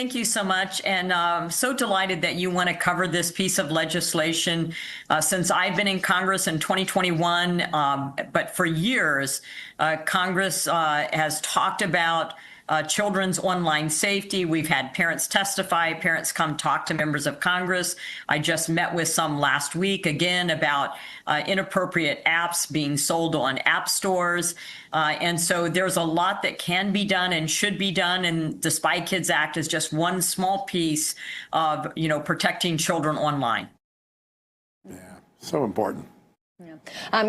thank you so much. And I'm so delighted that you want to cover this piece of legislation. Since I've been in Congress in 2021, but for years, Congress has talked about children's online safety. We've had parents testify, parents come talk to members of Congress. I just met with some last week, again, about inappropriate apps being sold on app stores. And so there's a lot that can be done and should be done. And the Spy Kids Act is just one small piece of, protecting children online. Yeah, so important. Yeah.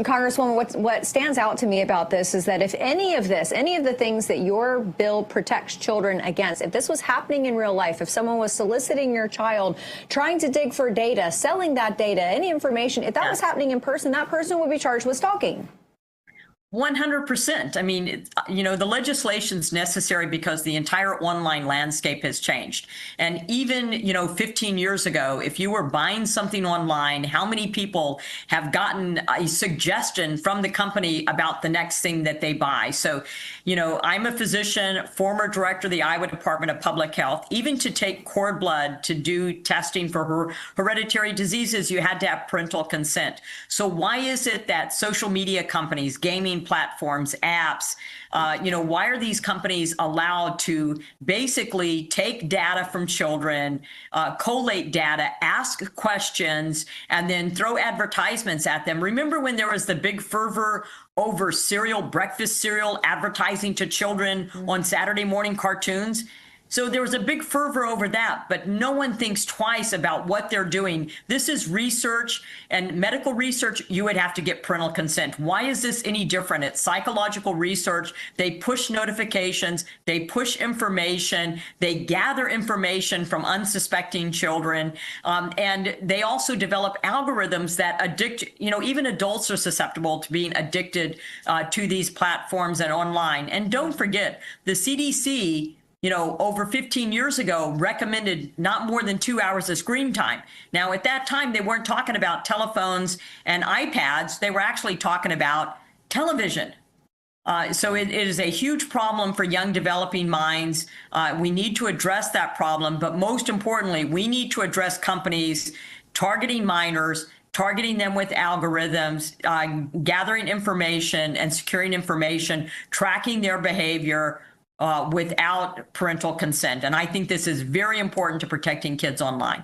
Congresswoman, what stands out to me about this is that if any of the things that your bill protects children against, if this was happening in real life, if someone was soliciting your child, trying to dig for data, selling that data, any information, if that was happening in person, that person would be charged with stalking. 100%. I mean, the legislation's necessary because the entire online landscape has changed. And even, 15 years ago, if you were buying something online, how many people have gotten a suggestion from the company about the next thing that they buy? So, I'm a physician, former director of the Iowa Department of Public Health. Even to take cord blood to do testing for hereditary diseases, you had to have parental consent. So why is it that social media companies, gaming platforms, apps, why are these companies allowed to basically take data from children, collate data, ask questions, and then throw advertisements at them? Remember when there was the big fervor over breakfast cereal advertising to children on Saturday morning cartoons? So there was a big fervor over that, but no one thinks twice about what they're doing. This is research, and medical research, you would have to get parental consent. Why is this any different? It's psychological research. They push notifications, they push information, they gather information from unsuspecting children, and they also develop algorithms that addict, even adults are susceptible to being addicted to these platforms and online. And don't forget, the CDC over 15 years ago, recommended not more than 2 hours of screen time. Now, at that time, they weren't talking about telephones and iPads. They were actually talking about television. So it is a huge problem for young developing minds. We need to address that problem. But most importantly, we need to address companies targeting minors, targeting them with algorithms, gathering information and securing information, tracking their behavior, without parental consent. And I think this is very important to protecting kids online.